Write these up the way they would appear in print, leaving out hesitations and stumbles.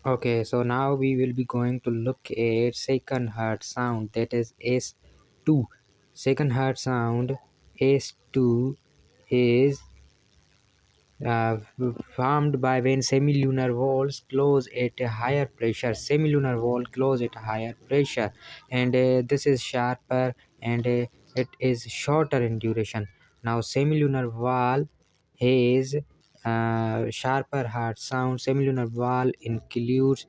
Okay, so now we will be going to look at second heart sound, that is S2. Second heart sound S2 is formed by when semilunar walls close at a higher pressure. Semilunar wall close at a higher pressure, and this is sharper, and it is shorter in duration. Now semilunar wall has sharper heart sound. Semilunar wall includes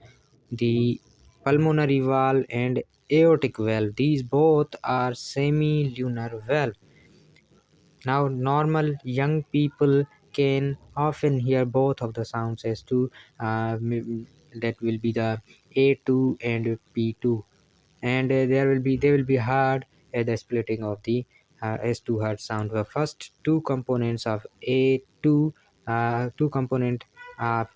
the pulmonary valve and aortic valve. These both are semilunar valve. Now, normal young people can often hear both of the sounds as two. That will be the A2 and P2, and they will be heard at the splitting of the S2 hertz sound. The first two components of A2, two component of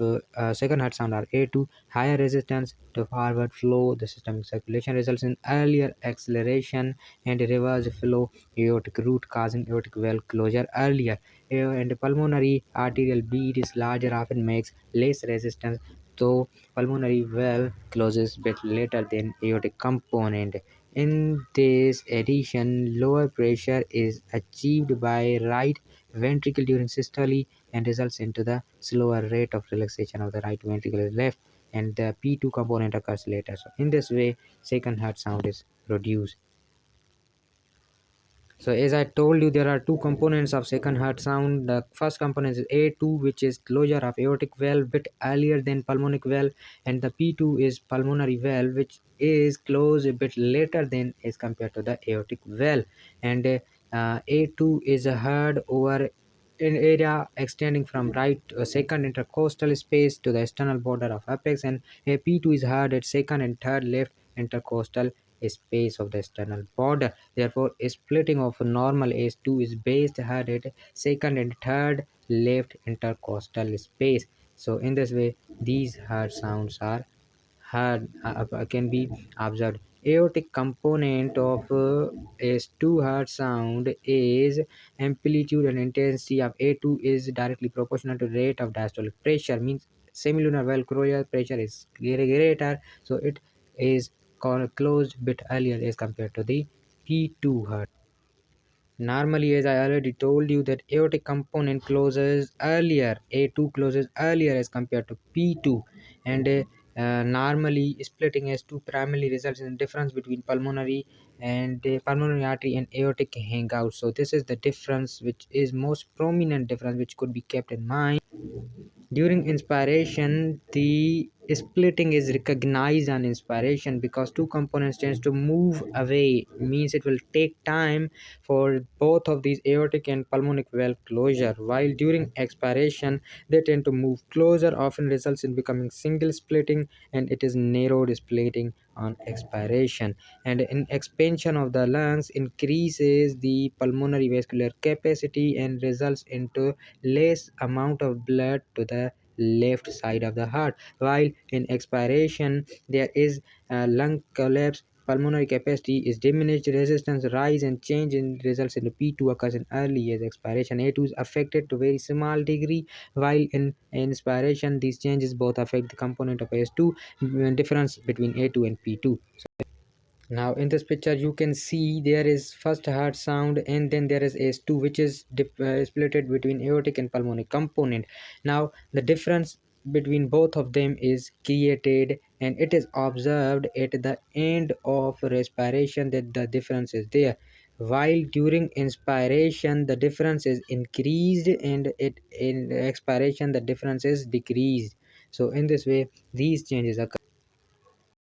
second hertz sound are A2, higher resistance to forward flow. The systemic circulation results in earlier acceleration and reverse flow aortic route, causing aortic valve closure earlier. And pulmonary arterial beat is larger, often makes less resistance, though pulmonary valve closes bit later than aortic component. In this addition, lower pressure is achieved by right ventricle during systole and results into the slower rate of relaxation of the right ventricle left, and the P2 component occurs later. So in this way, second heart sound is produced. So as I told you, there are two components of second heart sound. The first component is A2, which is closure of aortic valve bit earlier than pulmonic valve, and the P2 is pulmonary valve, which is closed a bit later than as compared to the aortic valve. And A2 is heard over an area extending from right second intercostal space to the external border of apex, and a P2 is heard at second and third left intercostal space of the external border. Therefore, a splitting of normal S2 is based heard at second and third left intercostal space. So in this way, these heard sounds are heard can be observed. Aortic component of S2 heart sound is amplitude and intensity of A2 is directly proportional to rate of diastolic pressure. Means semilunar valve closure pressure is greater, so it is closed bit earlier as compared to the P2 heart. Normally, as I already told you, that aortic component closes earlier, A2 closes earlier as compared to P2, and normally splitting S2 primarily results in difference between pulmonary and pulmonary artery and aortic hangout. So this is the difference, which is most prominent difference, which could be kept in mind. During inspiration, the splitting is recognized on inspiration because two components tends to move away, means it will take time for both of these aortic and pulmonic valve closure, while during expiration they tend to move closer, often results in becoming single splitting, and it is narrowed splitting on expiration. And in expansion of the lungs increases the pulmonary vascular capacity and results into less amount of blood to the left side of the heart, while in expiration there is lung collapse, pulmonary capacity is diminished, resistance rise, and change in results in the P2 occurs in early years expiration. A2 is affected to very small degree, while in inspiration these changes both affect the component of S2, difference between A2 and P2. Now in this picture you can see there is first heart sound, and then there is S2, which is splitted between aortic and pulmonic component. Now the difference between both of them is created, and it is observed at the end of respiration that the difference is there, while during inspiration the difference is increased, and it in expiration the difference is decreased. So in this way these changes occur.